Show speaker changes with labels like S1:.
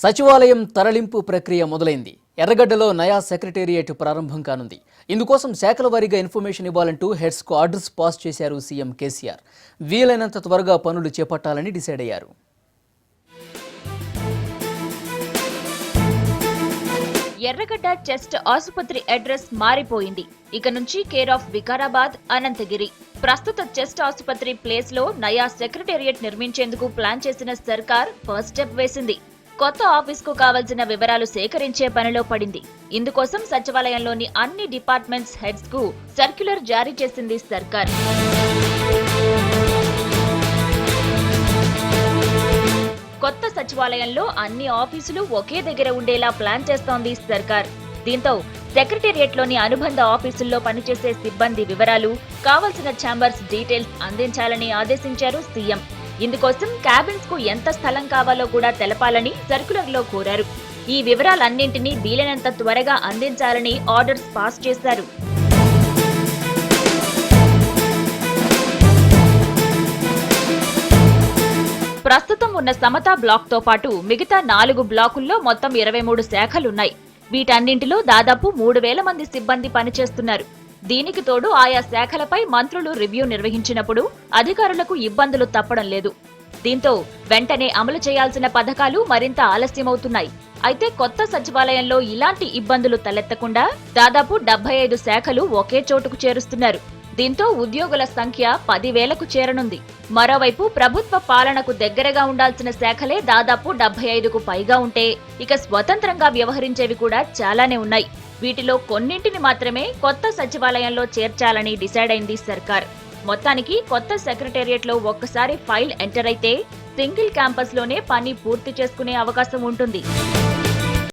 S1: సచివాలయం తరలింపు ప్రక్రియ మొదలైంది. ఎర్రగడ్డలో నయా సెక్రటేరియట్ ప్రారంభం కానుంది. ఇందుకోసం శాఖల వారీగా ఇన్ఫర్మేషన్ ఇవ్వాలంటూ హెడ్స్కు ఆర్డర్స్ పాస్ చేశారు సీఎం కేసీఆర్. వీలైనంత త్వరగా పనులు చేపట్టాలని డిసైడ్ అయ్యారు.
S2: ఎర్రగడ్డ చెస్ట్ ఆసుపత్రి అడ్రస్ మారిపోయింది. ఇక నుంచి కేర్ ఆఫ్ వికారాబాద్, అనంతగిరి. ప్రస్తుత చెస్ట్ ఆసుపత్రి ప్లేస్ లో నయా సెక్రటేరియట్ నిర్మించేందుకు ప్లాన్ చేసిన సర్కార్ ఫస్ట్ స్టెప్ వేసింది. కొత్త ఆఫీస్ కు కావాల్సిన వివరాలు సేకరించే పనిలో పడింది. ఇందుకోసం సచివాలయంలోని అన్ని డిపార్ట్మెంట్స్ హెడ్స్ కు సర్క్యులర్ జారీ చేసింది సర్కార్. కొత్త సచివాలయంలో అన్ని ఆఫీసులు ఒకే దగ్గర ఉండేలా ప్లాన్ చేస్తోంది సర్కార్. దీంతో సెక్రటేరియట్ లోని అనుబంధ ఆఫీసుల్లో పనిచేసే సిబ్బంది వివరాలు, కావాల్సిన ఛాంబర్స్ డీటెయిల్స్ అందించాలని ఆదేశించారు సీఎం. ఇందుకోసం క్యాబిన్స్ కు ఎంత స్థలం కావాలో కూడా తెలపాలని సర్క్యులర్ లో కోరారు. ఈ వివరాలన్నింటినీ వీలైనంత త్వరగా అందించాలని ఆర్డర్స్ పాస్ చేశారు. ప్రస్తుతం ఉన్న సమతా బ్లాక్ తో పాటు మిగతా 4 బ్లాకుల్లో మొత్తం 23 శాఖలున్నాయి. వీటన్నింటిలో దాదాపు 3000 మంది సిబ్బంది పనిచేస్తున్నారు. దీనికి తోడు ఆయా శాఖలపై మంత్రులు రివ్యూ నిర్వహించినప్పుడు అధికారులకు ఇబ్బందులు తప్పడం లేదు. దీంతో వెంటనే అమలు చేయాల్సిన పథకాలు మరింత ఆలస్యమవుతున్నాయి. అయితే కొత్త సచివాలయంలో ఇలాంటి ఇబ్బందులు తలెత్తకుండా దాదాపు 75 శాఖలు ఒకే చోటుకు చేరుస్తున్నారు. దీంతో ఉద్యోగుల సంఖ్య 10,000కు చేరనుంది. మరోవైపు ప్రభుత్వ పాలనకు దగ్గరగా ఉండాల్సిన శాఖలే దాదాపు 75కు పైగా ఉంటే, ఇక స్వతంత్రంగా వ్యవహరించేవి కూడా చాలానే ఉన్నాయి. వీటిలో కొన్నింటిని మాత్రమే కొత్త సచివాలయంలో చేర్చాలని డిసైడ్ అయింది సర్కార్. మొత్తానికి కొత్త సెక్రటేరియట్ లో ఒక్కసారి ఫైల్ ఎంటర్ అయితే సింగిల్ క్యాంపస్ లోనే పని పూర్తి చేసుకునే అవకాశం ఉంటుంది.